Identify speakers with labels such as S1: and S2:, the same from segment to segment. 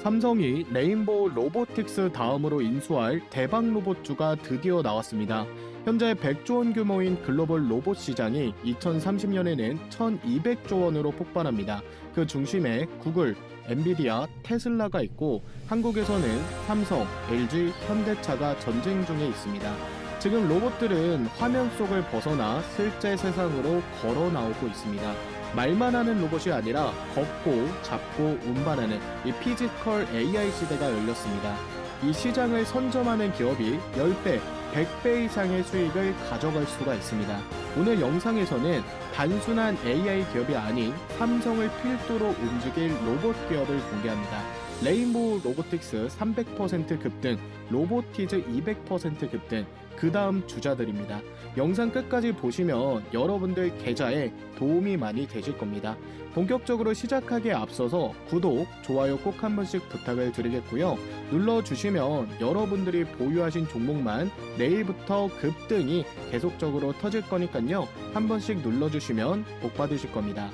S1: 삼성이 레인보우 로보틱스 다음으로 인수할 대박 로봇주가 드디어 나왔습니다. 현재 100조 원 규모인 글로벌 로봇 시장이 2030년에는 1200조 원으로 폭발합니다. 그 중심에 구글, 엔비디아, 테슬라가 있고 한국에서는 삼성, LG, 현대차가 전쟁 중에 있습니다. 지금 로봇들은 화면 속을 벗어나 실제 세상으로 걸어 나오고 있습니다. 말만 하는 로봇이 아니라 걷고 잡고 운반하는 이 피지컬 AI 시대가 열렸습니다. 이 시장을 선점하는 기업이 10배, 100배 이상의 수익을 가져갈 수가 있습니다. 오늘 영상에서는 단순한 AI 기업이 아닌 삼성을 필두로 움직일 로봇 기업을 공개합니다. 레인보우 로보틱스 300% 급등, 로보티즈 200% 급등, 그 다음 주자들입니다. 영상 끝까지 보시면 여러분들 계좌에 도움이 많이 되실 겁니다. 본격적으로 시작하기에 앞서서 구독, 좋아요 꼭 한 번씩 부탁을 드리겠고요. 눌러주시면 여러분들이 보유하신 종목만 내일부터 급등이 계속적으로 터질 거니까요. 한 번씩 눌러주시면 복 받으실 겁니다.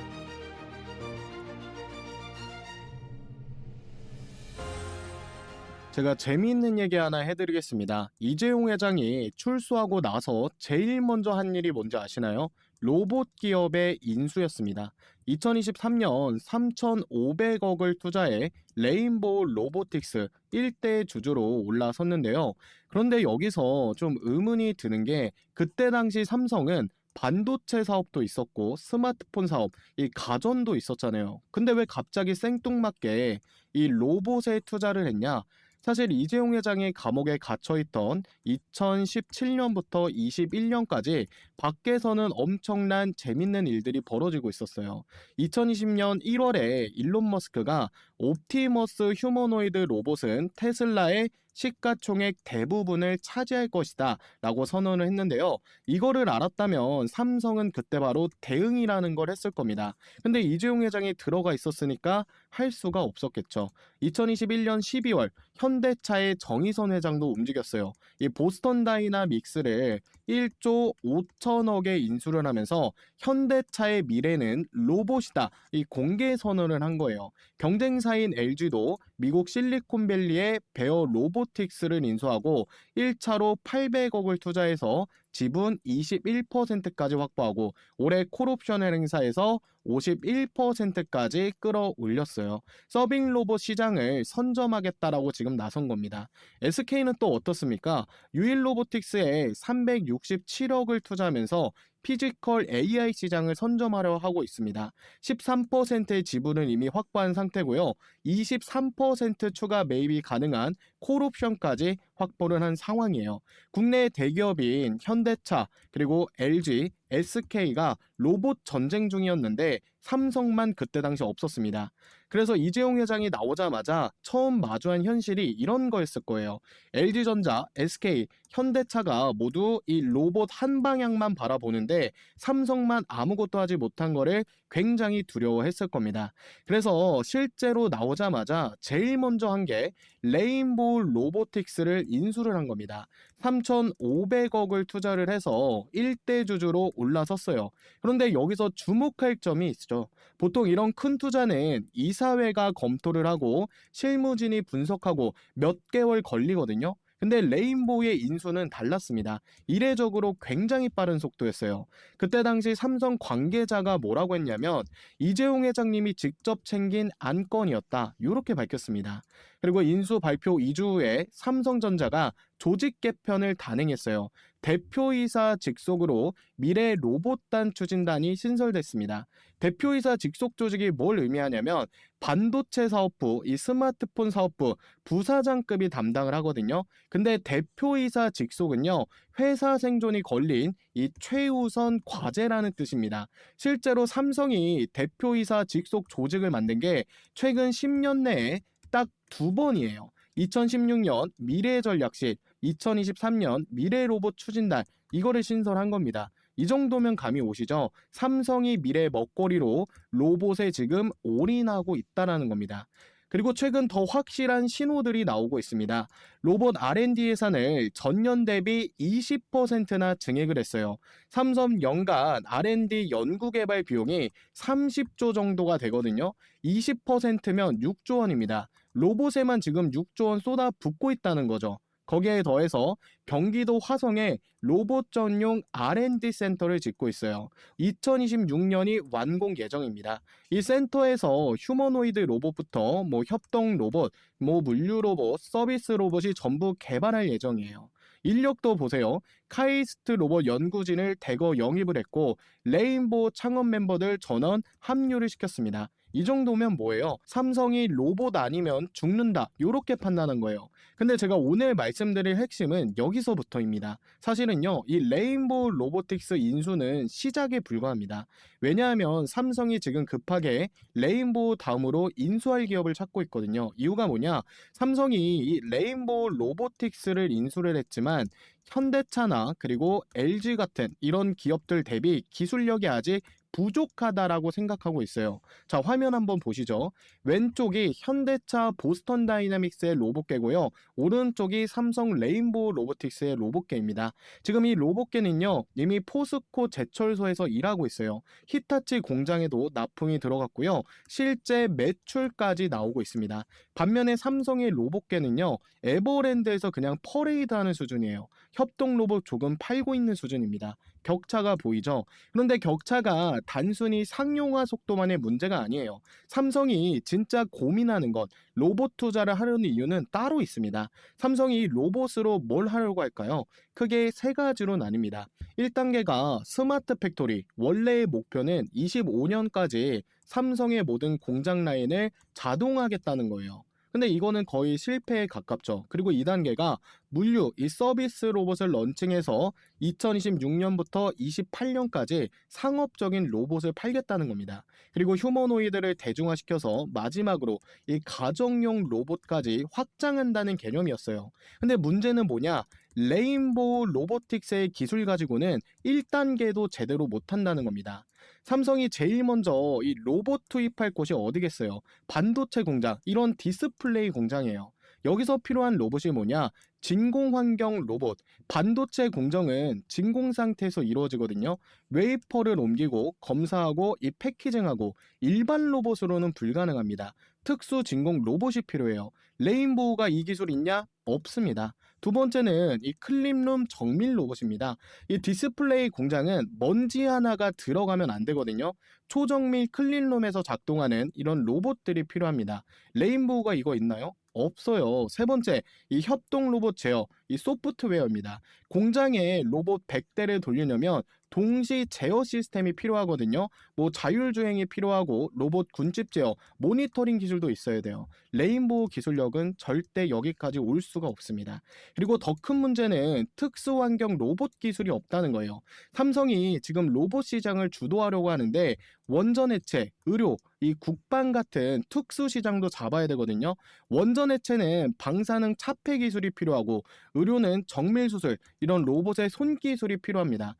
S1: 제가 재미있는 얘기 하나 해드리겠습니다. 이재용 회장이 출소하고 나서 제일 먼저 한 일이 뭔지 아시나요? 로봇 기업의 인수였습니다. 2023년 3,500억을 투자해 레인보우 로보틱스 1대 주주로 올라섰는데요. 그런데 여기서 좀 의문이 드는 게 그때 당시 삼성은 반도체 사업도 있었고 스마트폰 사업, 이 가전도 있었잖아요. 근데 왜 갑자기 생뚱맞게 이 로봇에 투자를 했냐? 사실 이재용 회장이 감옥에 갇혀있던 2017년부터 21년까지 밖에서는 엄청난 재밌는 일들이 벌어지고 있었어요. 2020년 1월에 일론 머스크가 옵티머스 휴머노이드 로봇은 테슬라의 시가총액 대부분을 차지할 것이다 라고 선언을 했는데요. 이거를 알았다면 삼성은 그때 바로 대응이라는 걸 했을 겁니다. 근데 이재용 회장이 들어가 있었으니까 할 수가 없었겠죠. 2021년 12월 현대차의 정의선 회장도 움직였어요. 이 보스턴 다이나믹스를 1조 5천억에 인수를 하면서 현대차의 미래는 로봇이다, 이 공개 선언을 한 거예요. 경쟁사인 LG도 미국 실리콘밸리의 베어 로보틱스를 인수하고 1차로 800억을 투자해서 지분 21%까지 확보하고 올해 콜옵션 행사에서 51%까지 끌어올렸어요. 서빙 로봇 시장을 선점하겠다라고 지금 나선 겁니다. SK는 또 어떻습니까? 유일 로보틱스에 367억을 투자하면서 피지컬 AI 시장을 선점하려 하고 있습니다. 13%의 지분은 이미 확보한 상태고요. 23% 추가 매입이 가능한 콜옵션까지 확보를 한 상황이에요. 국내 대기업인 현대차 그리고 LG, SK가 로봇 전쟁 중이었는데 삼성만 그때 당시 없었습니다. 그래서 이재용 회장이 나오자마자 처음 마주한 현실이 이런 거였을 거예요. LG전자, SK, 현대차가 모두 이 로봇 한 방향만 바라보는데 삼성만 아무것도 하지 못한 거를 굉장히 두려워했을 겁니다. 그래서 실제로 나오자마자 제일 먼저 한 게 레인보우 로보틱스를 인수를 한 겁니다. 3,500억을 투자를 해서 1대 주주로 올라섰어요. 그런데 여기서 주목할 점이 있죠. 보통 이런 큰 투자는 이사회가 검토를 하고 실무진이 분석하고 몇 개월 걸리거든요. 근데 레인보우의 인수는 달랐습니다. 이례적으로 굉장히 빠른 속도였어요. 그때 당시 삼성 관계자가 뭐라고 했냐면 이재용 회장님이 직접 챙긴 안건이었다, 이렇게 밝혔습니다. 그리고 인수 발표 2주 후에 삼성전자가 조직 개편을 단행했어요. 대표이사 직속으로 미래 로봇단 추진단이 신설됐습니다. 대표이사 직속 조직이 뭘 의미하냐면 반도체 사업부, 이 스마트폰 사업부 부사장급이 담당을 하거든요. 근데 대표이사 직속은요, 회사 생존이 걸린 이 최우선 과제라는 뜻입니다. 실제로 삼성이 대표이사 직속 조직을 만든 게 최근 10년 내에 딱 2번이에요. 2016년 미래전략실, 2023년 미래로봇 추진단, 이거를 신설한 겁니다. 이 정도면 감이 오시죠? 삼성이 미래 먹거리로 로봇에 지금 올인하고 있다는 겁니다. 그리고 최근 더 확실한 신호들이 나오고 있습니다. 로봇 R&D 예산을 전년 대비 20%나 증액을 했어요. 삼성 연간 R&D 연구개발 비용이 30조 정도가 되거든요. 20%면 6조 원입니다. 로봇에만 지금 6조 원 쏟아붓고 있다는 거죠. 거기에 더해서 경기도 화성에 로봇 전용 R&D 센터를 짓고 있어요. 2026년이 완공 예정입니다. 이 센터에서 휴머노이드 로봇부터 협동 로봇, 물류 로봇, 서비스 로봇이 전부 개발할 예정이에요. 인력도 보세요. 카이스트 로봇 연구진을 대거 영입을 했고 레인보우 창업 멤버들 전원 합류를 시켰습니다. 이 정도면 뭐예요? 삼성이 로봇 아니면 죽는다, 요렇게 판단한 거예요. 근데 제가 오늘 말씀드릴 핵심은 여기서부터입니다. 사실은요, 이 레인보우 로보틱스 인수는 시작에 불과합니다. 왜냐하면 삼성이 지금 급하게 레인보우 다음으로 인수할 기업을 찾고 있거든요. 이유가 뭐냐? 삼성이 이 레인보우 로보틱스를 인수를 했지만 현대차나 그리고 LG 같은 이런 기업들 대비 기술력이 아직 부족하다라고 생각하고 있어요. 자, 화면 한번 보시죠. 왼쪽이 현대차 보스턴 다이나믹스의 로봇계고요. 오른쪽이 삼성 레인보우 로보틱스의 로봇계입니다. 지금 이 로봇계는요, 이미 포스코 제철소에서 일하고 있어요. 히타치 공장에도 납품이 들어갔고요. 실제 매출까지 나오고 있습니다. 반면에 삼성의 로봇계는요, 에버랜드에서 그냥 퍼레이드하는 수준이에요. 협동 로봇 조금 팔고 있는 수준입니다. 격차가 보이죠? 그런데 격차가 단순히 상용화 속도만의 문제가 아니에요. 삼성이 진짜 고민하는 것, 로봇 투자를 하려는 이유는 따로 있습니다. 삼성이 로봇으로 뭘 하려고 할까요? 크게 세 가지로 나뉩니다. 1단계가 스마트 팩토리, 원래의 목표는 25년까지 삼성의 모든 공장 라인을 자동화하겠다는 거예요. 근데 이거는 거의 실패에 가깝죠. 그리고 2단계가 물류, 이 서비스 로봇을 런칭해서 2026년부터 28년까지 상업적인 로봇을 팔겠다는 겁니다. 그리고 휴머노이드를 대중화시켜서 마지막으로 이 가정용 로봇까지 확장한다는 개념이었어요. 근데 문제는 뭐냐? 레인보우 로보틱스의 기술 가지고는 1단계도 제대로 못한다는 겁니다. 삼성이 제일 먼저 이 로봇 투입할 곳이 어디겠어요? 반도체 공장, 이런 디스플레이 공장이에요. 여기서 필요한 로봇이 뭐냐? 진공 환경 로봇. 반도체 공정은 진공 상태에서 이루어지거든요. 웨이퍼를 옮기고 검사하고 이 패키징하고 일반 로봇으로는 불가능합니다. 특수 진공 로봇이 필요해요. 레인보우가 이 기술 있냐? 없습니다. 두 번째는 이 클린룸 정밀 로봇입니다. 이 디스플레이 공장은 먼지 하나가 들어가면 안 되거든요. 초정밀 클린룸에서 작동하는 이런 로봇들이 필요합니다. 레인보우가 이거 있나요? 없어요. 세 번째, 이 협동 로봇 제어, 이 소프트웨어입니다. 공장에 로봇 100대를 돌리려면 동시 제어 시스템이 필요하거든요. 자율주행이 필요하고 로봇 군집 제어, 모니터링 기술도 있어야 돼요. 레인보우 기술력은 절대 여기까지 올 수가 없습니다. 그리고 더 큰 문제는 특수환경 로봇 기술이 없다는 거예요. 삼성이 지금 로봇 시장을 주도하려고 하는데 원전 해체, 의료, 이 국방 같은 특수 시장도 잡아야 되거든요. 원전 해체는 방사능 차폐 기술이 필요하고 의료는 정밀 수술, 이런 로봇의 손 기술이 필요합니다.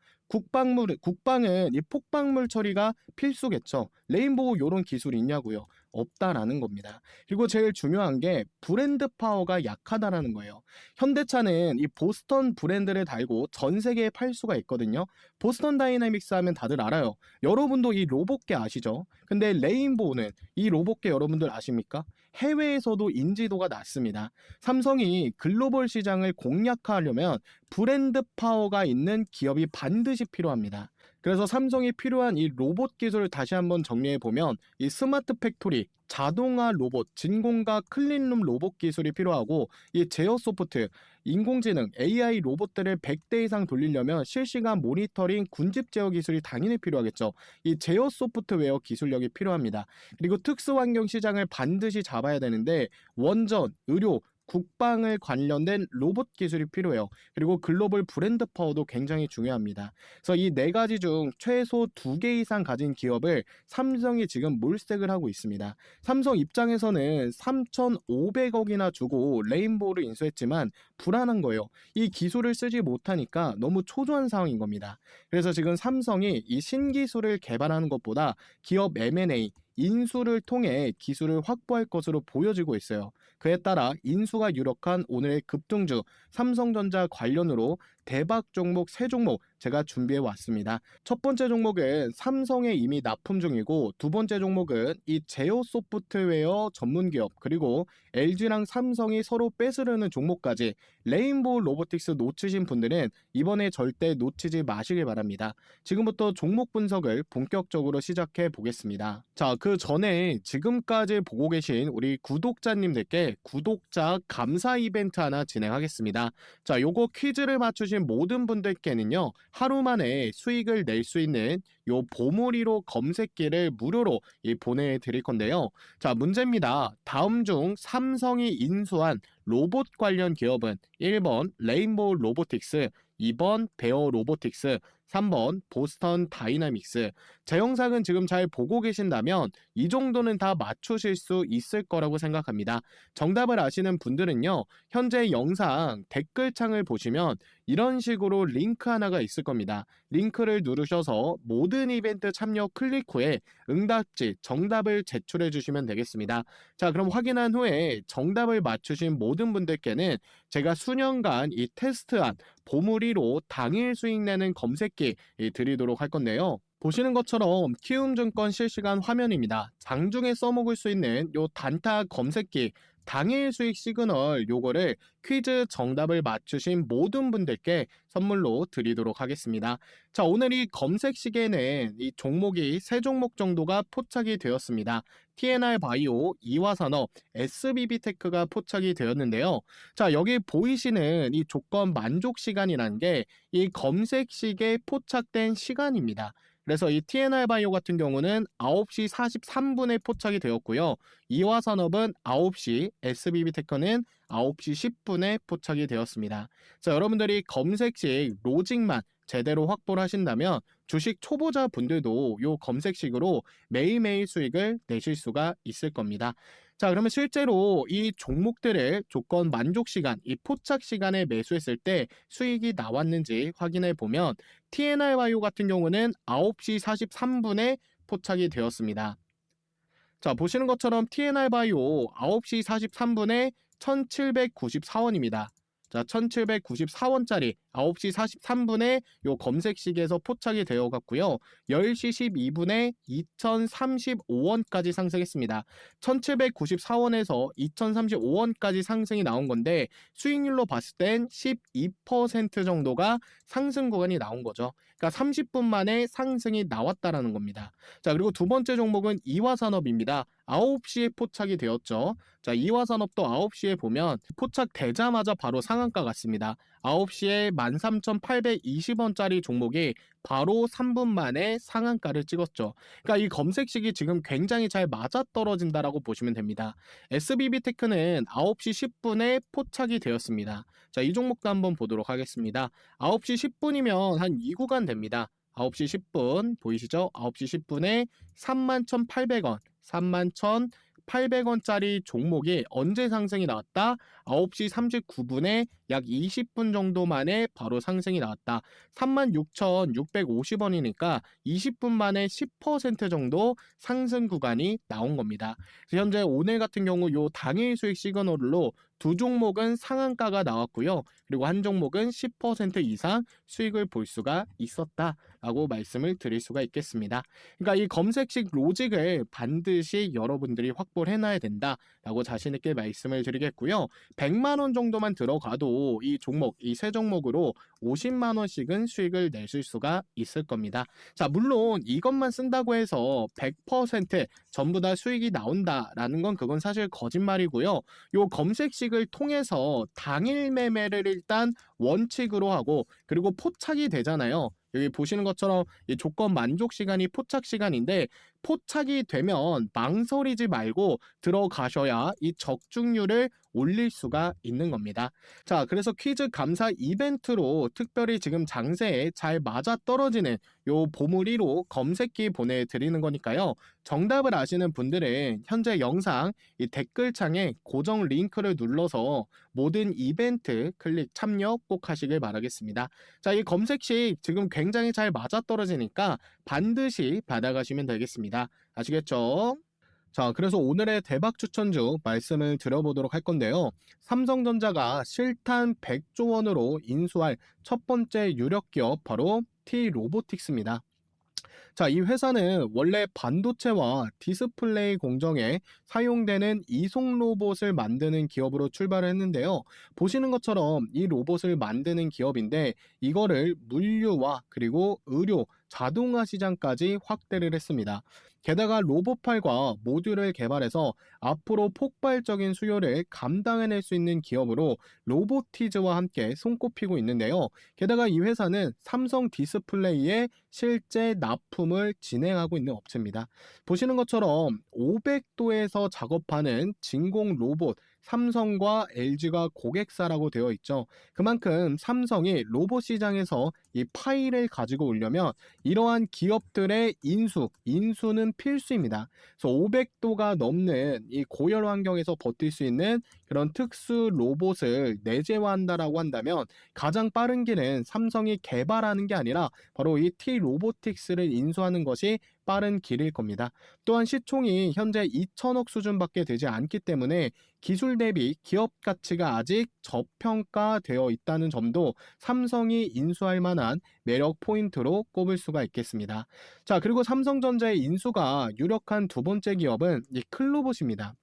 S1: 국방은 이 폭발물 처리가 필수겠죠. 레인보우 이런 기술이 있냐고요? 없다라는 겁니다. 그리고 제일 중요한 게 브랜드 파워가 약하다라는 거예요. 현대차는 이 보스턴 브랜드를 달고 전 세계에 팔 수가 있거든요. 보스턴 다이나믹스 하면 다들 알아요. 여러분도 이 로봇계 아시죠? 근데 레인보우는 이 로봇계 여러분들 아십니까? 해외에서도 인지도가 낮습니다. 삼성이 글로벌 시장을 공략하려면 브랜드 파워가 있는 기업이 반드시 필요합니다. 그래서 삼성이 필요한 이 로봇 기술을 다시 한번 정리해 보면 이 스마트 팩토리, 자동화 로봇, 진공과 클린룸 로봇 기술이 필요하고 이 제어 소프트, 인공지능, AI 로봇들을 100대 이상 돌리려면 실시간 모니터링, 군집 제어 기술이 당연히 필요하겠죠. 이 제어 소프트웨어 기술력이 필요합니다. 그리고 특수환경 시장을 반드시 잡아야 되는데 원전, 의료, 국방을 관련된 로봇 기술이 필요해요. 그리고 글로벌 브랜드 파워도 굉장히 중요합니다. 그래서 이 네 가지 중 최소 2개 이상 가진 기업을 삼성이 지금 몰색을 하고 있습니다. 삼성 입장에서는 3,500억이나 주고 레인보우를 인수했지만 불안한 거예요. 이 기술을 쓰지 못하니까 너무 초조한 상황인 겁니다. 그래서 지금 삼성이 이 신기술을 개발하는 것보다 기업 M&A, 인수를 통해 기술을 확보할 것으로 보여지고 있어요. 그에 따라 인수가 유력한 오늘의 급등주 삼성전자 관련으로 대박 종목 3종목 제가 준비해 왔습니다. 첫 번째 종목은 삼성에 이미 납품 중이고, 두 번째 종목은 이 제어 소프트웨어 전문 기업, 그리고 LG랑 삼성이 서로 뺏으려는 종목까지 레인보우 로보틱스 놓치신 분들은 이번에 절대 놓치지 마시길 바랍니다. 지금부터 종목 분석을 본격적으로 시작해 보겠습니다. 자, 그 전에 지금까지 보고 계신 우리 구독자님들께 구독자 감사 이벤트 하나 진행하겠습니다. 자, 요거 퀴즈를 맞추신 모든 분들께는요, 하루 만에 수익을 낼 수 있는 요 보물이로 검색기를 무료로 보내드릴 건데요. 자, 문제입니다. 다음 중 삼성이 인수한 로봇 관련 기업은 1번 레인보우 로보틱스, 2번 베어 로보틱스, 3번 보스턴 다이나믹스. 제 영상은 지금 잘 보고 계신다면 이 정도는 다 맞추실 수 있을 거라고 생각합니다. 정답을 아시는 분들은요, 현재 영상 댓글창을 보시면 이런 식으로 링크 하나가 있을 겁니다. 링크를 누르셔서 모든 이벤트 참여 클릭 후에 응답지 정답을 제출해 주시면 되겠습니다. 자, 그럼 확인한 후에 정답을 맞추신 모든 분들께는 제가 수년간 이 테스트한 보물이로 당일 수익 내는 검색기 드리도록 할 건데요. 보시는 것처럼 키움증권 실시간 화면입니다. 장중에 써먹을 수 있는 요 단타 검색기 당일 수익 시그널, 요거를 퀴즈 정답을 맞추신 모든 분들께 선물로 드리도록 하겠습니다. 자, 오늘 이 검색 시계는 이 종목이 3종목 정도가 포착이 되었습니다. TNR 바이오, 이화산업, SBB테크가 포착이 되었는데요. 자, 여기 보이시는 이 조건 만족 시간이라는 게 이 검색 시계에 포착된 시간입니다. 그래서 이 TNR 바이오 같은 경우는 9시 43분에 포착이 되었고요. 이화산업은 9시, SBB테크는 9시 10분에 포착이 되었습니다. 자, 여러분들이 검색 시 로직만 제대로 확보를 하신다면 주식 초보자 분들도 요 검색식으로 매일매일 수익을 내실 수가 있을 겁니다. 자, 그러면 실제로 이 종목들을 조건 만족 시간, 이 포착 시간에 매수했을 때 수익이 나왔는지 확인해 보면 TNR 바이오 같은 경우는 9시 43분에 포착이 되었습니다. 자, 보시는 것처럼 TNR 바이오 9시 43분에 1794원입니다. 자, 1794원짜리 9시 43분에 요 검색식에서 포착이 되어 갔고요. 10시 12분에 2035원까지 상승했습니다. 1794원에서 2035원까지 상승이 나온 건데, 수익률로 봤을 땐 12% 정도가 상승 구간이 나온 거죠. 그러니까 30분 만에 상승이 나왔다라는 겁니다. 자, 그리고 두 번째 종목은 이화산업입니다. 9시에 포착이 되었죠. 자, 이화산업도 9시에 보면 포착되자마자 바로 상한가 같습니다. 9시에 13,820원짜리 종목이 바로 3분 만에 상한가를 찍었죠. 그러니까 이 검색식이 지금 굉장히 잘 맞아떨어진다라고 보시면 됩니다. SBB테크는 9시 10분에 포착이 되었습니다. 자, 이 종목도 한번 보도록 하겠습니다. 9시 10분이면 한 2구간 됩니다. 9시 10분 보이시죠? 9시 10분에 31,800원, 31,800원짜리 종목이 언제 상승이 나왔다? 9시 39분에 약 20분 정도 만에 바로 상승이 나왔다. 36,650원이니까 20분 만에 10% 정도 상승 구간이 나온 겁니다. 그래서 현재 오늘 같은 경우 요 당일 수익 시그널로 두 종목은 상한가가 나왔고요. 그리고 한 종목은 10% 이상 수익을 볼 수가 있었다라고 말씀을 드릴 수가 있겠습니다. 그러니까 이 검색식 로직을 반드시 여러분들이 확보를 해놔야 된다라고 자신 있게 말씀을 드리겠고요. 100만 원 정도만 들어가도 이 종목, 이 세 종목으로 50만 원씩은 수익을 내실 수가 있을 겁니다. 자, 물론 이것만 쓴다고 해서 100% 전부 다 수익이 나온다라는 건 그건 사실 거짓말이고요. 요 검색식을 통해서 당일 매매를 일단 원칙으로 하고, 그리고 포착이 되잖아요. 여기 보시는 것처럼 이 조건 만족 시간이 포착 시간인데, 포착이 되면 망설이지 말고 들어가셔야 이 적중률을 올릴 수가 있는 겁니다. 자, 그래서 퀴즈 감사 이벤트로 특별히 지금 장세에 잘 맞아떨어지는 요 보물 1호 검색기 보내드리는 거니까요. 정답을 아시는 분들은 현재 영상 이 댓글창에 고정 링크를 눌러서 모든 이벤트 클릭 참여 꼭 하시길 바라겠습니다. 자, 이 검색식 지금 굉장히 잘 맞아떨어지니까 반드시 받아가시면 되겠습니다. 아시겠죠? 자, 그래서 오늘의 대박 추천주 말씀을 드려보도록 할 건데요. 삼성전자가 실탄 100조 원으로 인수할 첫 번째 유력 기업 바로 T-로보틱스입니다. 자, 이 회사는 원래 반도체와 디스플레이 공정에 사용되는 이송 로봇을 만드는 기업으로 출발을 했는데요. 보시는 것처럼 이 로봇을 만드는 기업인데 이거를 물류와 그리고 의료, 자동화 시장까지 확대를 했습니다. 게다가 로봇팔과 모듈을 개발해서 앞으로 폭발적인 수요를 감당해낼 수 있는 기업으로 로보티즈와 함께 손꼽히고 있는데요. 게다가 이 회사는 삼성 디스플레이에 실제 납품을 진행하고 있는 업체입니다. 보시는 것처럼 500도에서 작업하는 진공 로봇, 삼성과 LG가 고객사라고 되어 있죠. 그만큼 삼성이 로봇 시장에서 이 파이를 가지고 오려면 이러한 기업들의 인수는 필수입니다. 그래서 500도가 넘는 이 고열 환경에서 버틸 수 있는 그런 특수 로봇을 내재화한다라고 한다면 가장 빠른 길은 삼성이 개발하는 게 아니라 바로 이 T-로보틱스를 인수하는 것이 빠른 길일 겁니다. 또한 시총이 현재 2천억 수준밖에 되지 않기 때문에 기술 대비 기업 가치가 아직 저평가되어 있다는 점도 삼성이 인수할 만한 매력 포인트로 꼽을 수가 있겠습니다. 자, 그리고 삼성전자의 인수가 유력한 두 번째 기업은 이 클로봇입니다.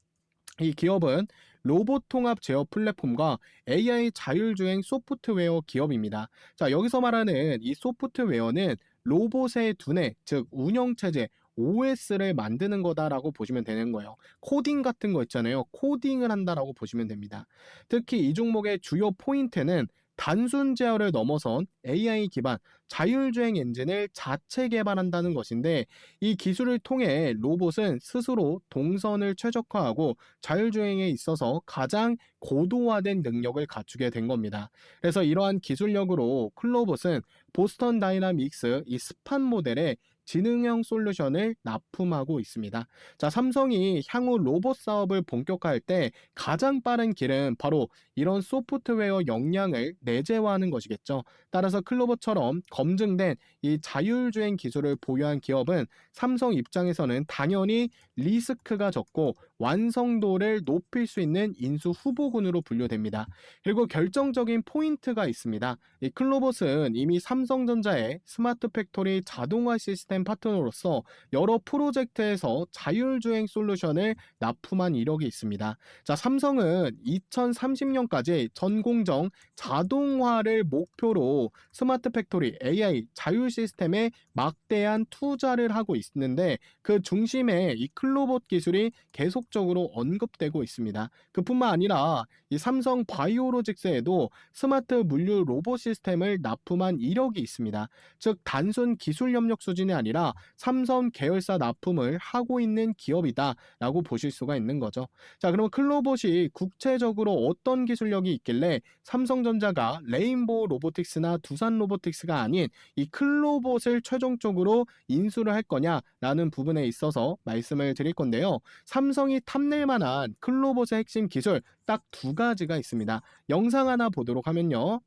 S1: 이 기업은 로봇 통합 제어 플랫폼과 AI 자율주행 소프트웨어 기업입니다. 자, 여기서 말하는 이 소프트웨어는 로봇의 두뇌, 즉 운영체제, OS를 만드는 거다라고 보시면 되는 거예요. 코딩 같은 거 있잖아요. 코딩을 한다라고 보시면 됩니다. 특히 이 종목의 주요 포인트는 단순 제어를 넘어선 AI 기반 자율주행 엔진을 자체 개발한다는 것인데 이 기술을 통해 로봇은 스스로 동선을 최적화하고 자율주행에 있어서 가장 고도화된 능력을 갖추게 된 겁니다. 그래서 이러한 기술력으로 클로봇은 보스턴 다이나믹스 이 스판 모델의 지능형 솔루션을 납품하고 있습니다. 자, 삼성이 향후 로봇 사업을 본격화할 때 가장 빠른 길은 바로 이런 소프트웨어 역량을 내재화하는 것이겠죠. 따라서 클로봇처럼 검증된 이 자율주행 기술을 보유한 기업은 삼성 입장에서는 당연히 리스크가 적고 완성도를 높일 수 있는 인수 후보군으로 분류됩니다. 그리고 결정적인 포인트가 있습니다. 이 클로봇은 이미 삼성전자의 스마트 팩토리 자동화 시스템 파트너로서 여러 프로젝트에서 자율주행 솔루션을 납품한 이력이 있습니다. 자, 삼성은 2030년까지 전 공정 자동화를 목표로 스마트 팩토리 AI 자율 시스템에 막대한 투자를 하고 있는데 그 중심에 이 클로봇 기술이 계속적으로 언급되고 있습니다. 그뿐만 아니라 이 삼성 바이오로직스에도 스마트 물류 로봇 시스템을 납품한 이력이 있습니다. 즉 단순 기술 협력 수준이 아니라 삼성 계열사 납품을 하고 있는 기업이다라고 보실 수가 있는 거죠. 자, 그럼 클로봇이 국제적으로 어떤 기술력이 있길래 삼성전자가 레인보우 로보틱스나 두산 로보틱스가 아닌 이 클로봇을 최종적으로 인수를 할 거냐라는 부분에 있어서 말씀을 드릴 건데요. 삼성이 탐낼 만한 클로봇의 핵심 기술 딱 두 가지가 있습니다. 영상 하나 보도록 하면요.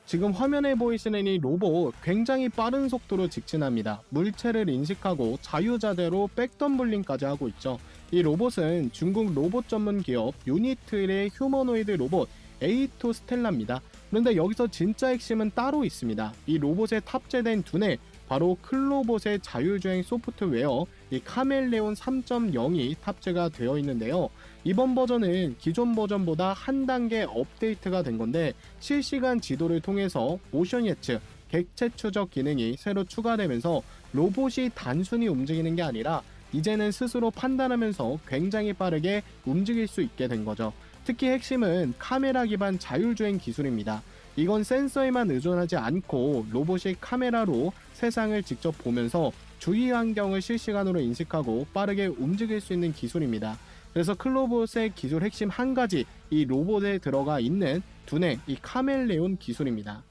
S1: 지금 화면에 보이시는 이 로봇 굉장히 빠른 속도로 직진합니다. 물체를 인식하고 자유자재로 백덤블링까지 하고 있죠. 이 로봇은 중국 로봇 전문 기업 유니트의 휴머노이드 로봇 A2 스텔라입니다. 그런데 여기서 진짜 핵심은 따로 있습니다. 이 로봇에 탑재된 두뇌, 바로 클로봇의 자율주행 소프트웨어 이 카멜레온 3.0이 탑재가 되어 있는데요. 이번 버전은 기존 버전보다 한 단계 업데이트가 된 건데 실시간 지도를 통해서 모션 예측, 객체 추적 기능이 새로 추가되면서 로봇이 단순히 움직이는 게 아니라 이제는 스스로 판단하면서 굉장히 빠르게 움직일 수 있게 된 거죠. 특히 핵심은 카메라 기반 자율주행 기술입니다. 이건 센서에만 의존하지 않고 로봇이 카메라로 세상을 직접 보면서 주위 환경을 실시간으로 인식하고 빠르게 움직일 수 있는 기술입니다. 그래서 클로봇의 기술 핵심 한 가지, 이 로봇에 들어가 있는 두뇌, 이 카멜레온 기술입니다.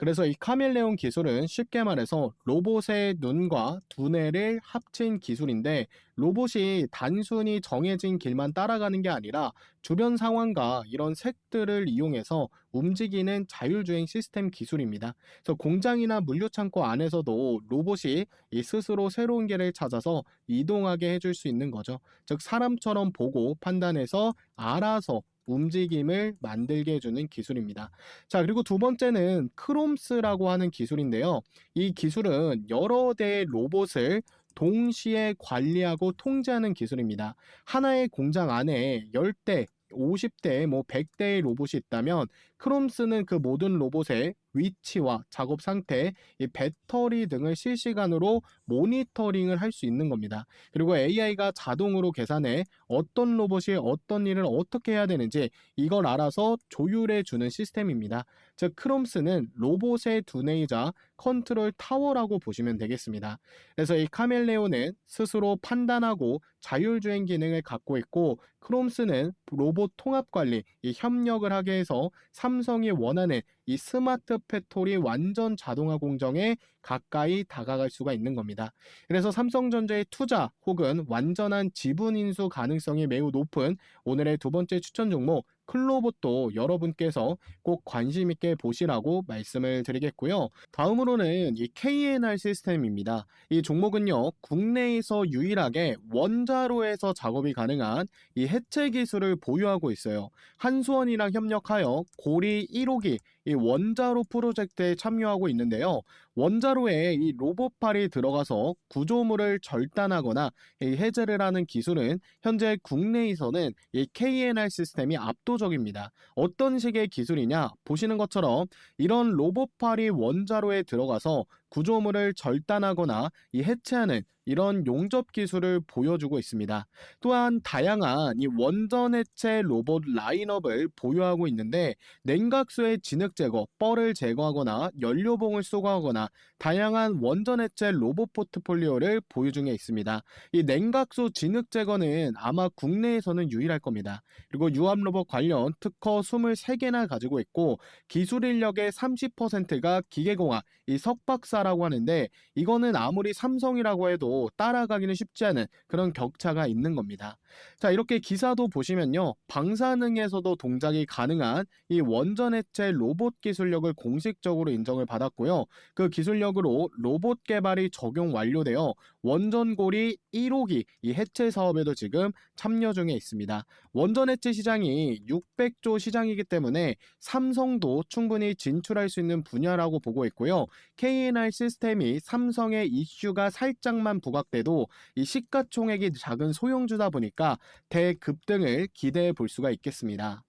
S1: 그래서 이 카멜레온 기술은 쉽게 말해서 로봇의 눈과 두뇌를 합친 기술인데, 로봇이 단순히 정해진 길만 따라가는 게 아니라 주변 상황과 이런 색들을 이용해서 움직이는 자율주행 시스템 기술입니다. 그래서 공장이나 물류창고 안에서도 로봇이 이 스스로 새로운 길을 찾아서 이동하게 해줄 수 있는 거죠. 즉 사람처럼 보고 판단해서 알아서 움직임을 만들게 해주는 기술입니다. 자, 그리고 두 번째는 크롬스라고 하는 기술인데요. 이 기술은 여러 대의 로봇을 동시에 관리하고 통제하는 기술입니다. 하나의 공장 안에 10대, 50대, 100대의 로봇이 있다면 크롬스는 그 모든 로봇의 위치와 작업 상태, 이 배터리 등을 실시간으로 모니터링을 할 수 있는 겁니다. 그리고 AI가 자동으로 계산해 어떤 로봇이 어떤 일을 어떻게 해야 되는지 이걸 알아서 조율해 주는 시스템입니다. 즉 크롬스는 로봇의 두뇌이자 컨트롤 타워라고 보시면 되겠습니다. 그래서 이 카멜레온은 스스로 판단하고 자율주행 기능을 갖고 있고, 크롬스는 로봇 통합 관리, 이 협력을 하게 해서 삼성이 원하는 이 스마트 팩토리 완전 자동화 공정에 가까이 다가갈 수가 있는 겁니다. 그래서 삼성전자의 투자 혹은 완전한 지분 인수 가능성이 매우 높은 오늘의 두 번째 추천 종목 클로봇도 여러분께서 꼭 관심 있게 보시라고 말씀을 드리겠고요. 다음으로는 이 KNR 시스템입니다. 이 종목은요, 국내에서 유일하게 원자로에서 작업이 가능한 이 해체 기술을 보유하고 있어요. 한수원이랑 협력하여 고리 1호기 이 원자로 프로젝트에 참여하고 있는데요. 원자로에 이 로봇팔이 들어가서 구조물을 절단하거나 이 해제를 하는 기술은 현재 국내에서는 이 KNR 시스템이 압도적입니다. 어떤 식의 기술이냐? 보시는 것처럼 이런 로봇팔이 원자로에 들어가서 구조물을 절단하거나 이 해체하는 이런 용접 기술을 보여주고 있습니다. 또한 다양한 이 원전 해체 로봇 라인업을 보유하고 있는데, 냉각수의 진흙 제거, 뻘을 제거하거나 연료봉을 수거하거나 다양한 원전 해체 로봇 포트폴리오를 보유 중에 있습니다. 이 냉각수 진흙 제거는 아마 국내에서는 유일할 겁니다. 그리고 유압 로봇 관련 특허 23개나 가지고 있고, 기술 인력의 30%가 기계공학, 이 석박사라고 하는데, 이거는 아무리 삼성이라고 해도 따라가기는 쉽지 않은 그런 격차가 있는 겁니다. 자, 이렇게 기사도 보시면요, 방사능에서도 동작이 가능한 이 원전 해체 로봇 기술력을 공식적으로 인정을 받았고요. 그 기술력으로 로봇 개발이 적용 완료되어 원전고리 1호기 이 해체 사업에도 지금 참여 중에 있습니다. 원전 해체 시장이 600조 시장이기 때문에 삼성도 충분히 진출할 수 있는 분야라고 보고 있고요. KNR 시스템이 삼성의 이슈가 살짝만 부각돼도 이 시가총액이 작은 소형주다 보니까 대급등을 기대해 볼 수가 있겠습니다.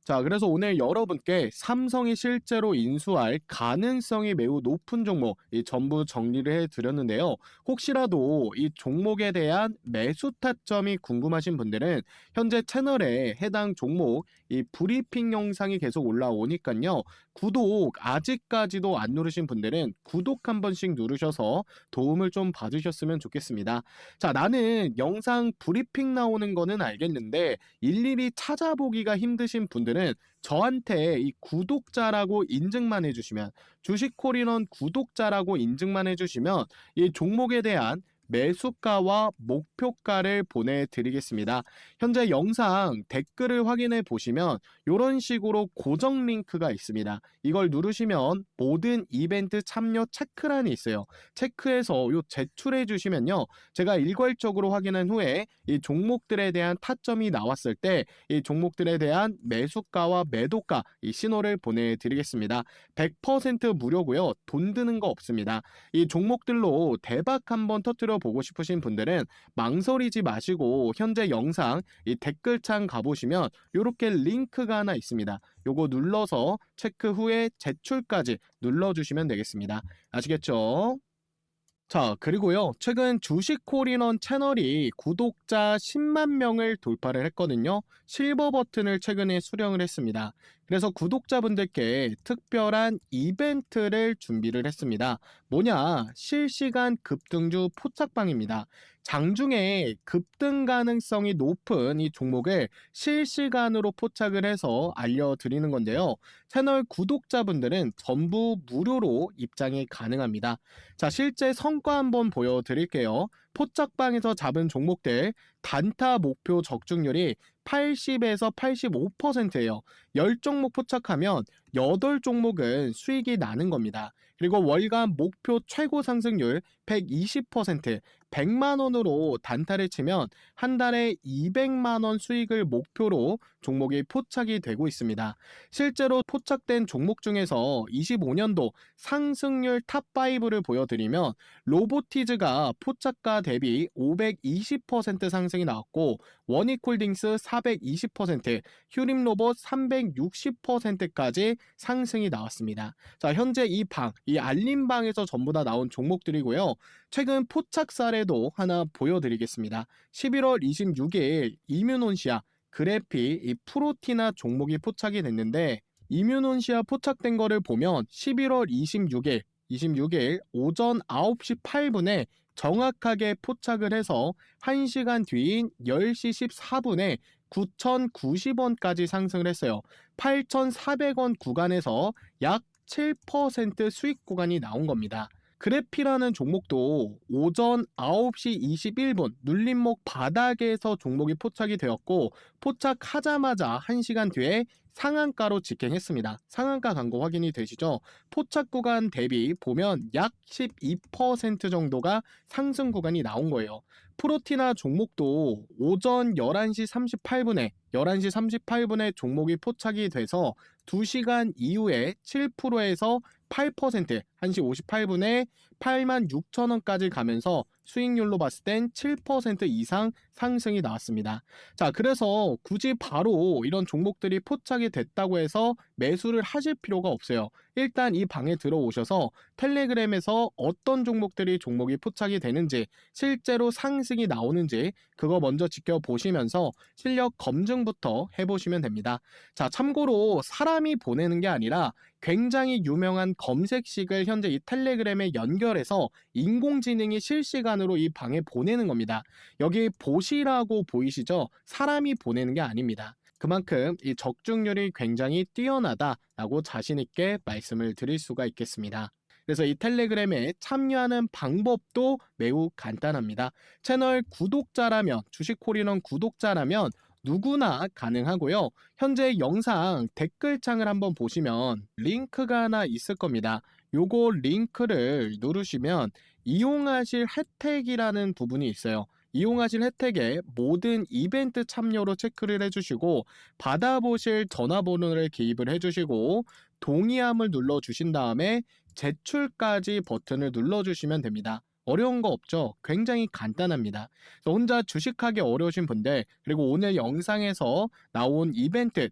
S1: 자, 그래서 오늘 여러분께 삼성이 실제로 인수할 가능성이 매우 높은 종목 전부 정리를 해드렸는데요. 혹시라도 이 종목에 대한 매수 타점이 궁금하신 분들은 현재 채널에 해당 종목 이 브리핑 영상이 계속 올라오니까요. 구독 아직까지도 안 누르신 분들은 구독 한 번씩 누르셔서 도움을 좀 받으셨으면 좋겠습니다. 자, 나는 영상 브리핑 나오는 거는 알겠는데 일일이 찾아보기가 힘드신 분들은 저한테 이 구독자라고 인증만 해주시면, 주식콜인원 구독자라고 인증만 해주시면 이 종목에 대한 매수가와 목표가를 보내드리겠습니다. 현재 영상 댓글을 확인해 보시면 이런 식으로 고정 링크가 있습니다. 이걸 누르시면 모든 이벤트 참여 체크란이 있어요. 체크해서 제출해 주시면요, 제가 일괄적으로 확인한 후에 이 종목들에 대한 타점이 나왔을 때 이 종목들에 대한 매수가와 매도가 이 신호를 보내드리겠습니다. 100% 무료고요. 돈 드는 거 없습니다. 이 종목들로 대박 한번 터뜨려 보고 싶으신 분들은 망설이지 마시고 현재 영상 이 댓글창 가보시면 이렇게 링크가 하나 있습니다. 요거 눌러서 체크 후에 제출까지 눌러주시면 되겠습니다. 아시겠죠? 자, 그리고요, 최근 주식콜인원 채널이 구독자 10만 명을 돌파를 했거든요. 실버 버튼을 최근에 수령을 했습니다. 그래서 구독자분들께 특별한 이벤트를 준비를 했습니다. 뭐냐? 실시간 급등주 포착방입니다. 장중에 급등 가능성이 높은 이 종목을 실시간으로 포착을 해서 알려드리는 건데요. 채널 구독자분들은 전부 무료로 입장이 가능합니다. 자, 실제 성과 한번 보여드릴게요. 포착방에서 잡은 종목들 단타 목표 적중률이 80에서 85%예요. 10종목 포착하면 8종목은 수익이 나는 겁니다. 그리고 월간 목표 최고 상승률 120%, 100만 원으로 단타를 치면 한 달에 200만 원 수익을 목표로 종목이 포착이 되고 있습니다. 실제로 포착된 종목 중에서 25년도 상승률 탑5를 보여드리면 로보티즈가 포착가 대비 520% 상승이 나왔고 원익홀딩스 420%, 휴림로봇 360%까지 상승이 나왔습니다. 자, 현재 이 알림방에서 전부 다 나온 종목들이고요. 최근 포착 사례도 하나 보여드리겠습니다. 11월 26일 이뮤논시아, 그래피, 이 프로티나 종목이 포착이 됐는데 이뮤논시아 포착된 거를 보면 11월 26일 오전 9시 8분에 정확하게 포착을 해서 1시간 뒤인 10시 14분에 9,090원까지 상승을 했어요. 8,400원 구간에서 약 7% 수익 구간이 나온 겁니다. 그래피라는 종목도 오전 9시 21분 눌림목 바닥에서 종목이 포착이 되었고 포착하자마자 1시간 뒤에 상한가로 직행했습니다. 상한가 간 거 확인이 되시죠? 포착 구간 대비 보면 약 12% 정도가 상승 구간이 나온 거예요. 프로티나 종목도 오전 11시 38분에 종목이 포착이 돼서 2시간 이후에 7%에서 8%, 1시 58분에 86,000원까지 가면서 수익률로 봤을 땐 7% 이상 상승이 나왔습니다. 자, 그래서 굳이 바로 이런 종목들이 포착이 됐다고 해서 매수를 하실 필요가 없어요. 일단 이 방에 들어오셔서 텔레그램에서 어떤 종목이 포착이 되는지, 실제로 상승이 나오는지 그거 먼저 지켜보시면서 실력 검증부터 해보시면 됩니다. 자, 참고로 사람이 보내는 게 아니라 굉장히 유명한 검색식을 현재 이 텔레그램에 연결해서 인공지능이 실시간으로 이 방에 보내는 겁니다. 여기 보시라고 보이시죠? 사람이 보내는 게 아닙니다. 그만큼 이 적중률이 굉장히 뛰어나다라고 자신 있게 말씀을 드릴 수가 있겠습니다. 그래서 이 텔레그램에 참여하는 방법도 매우 간단합니다. 채널 구독자라면, 주식콜인원 구독자라면 누구나 가능하고요. 현재 영상 댓글창을 한번 보시면 링크가 하나 있을 겁니다. 요거 링크를 누르시면 이용하실 혜택이라는 부분이 있어요. 이용하실 혜택에 모든 이벤트 참여로 체크를 해주시고 받아보실 전화번호를 기입을 해주시고 동의함을 눌러주신 다음에 제출까지 버튼을 눌러주시면 됩니다. 어려운 거 없죠? 굉장히 간단합니다. 그래서 혼자 주식하기 어려우신 분들, 그리고 오늘 영상에서 나온 이벤트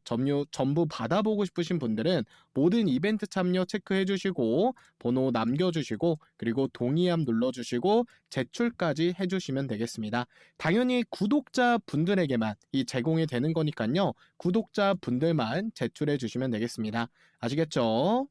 S1: 전부 받아보고 싶으신 분들은 모든 이벤트 참여 체크해 주시고 번호 남겨주시고 그리고 동의함 눌러주시고 제출까지 해주시면 되겠습니다. 당연히 구독자 분들에게만 이 제공이 되는 거니까요. 구독자 분들만 제출해 주시면 되겠습니다. 아시겠죠?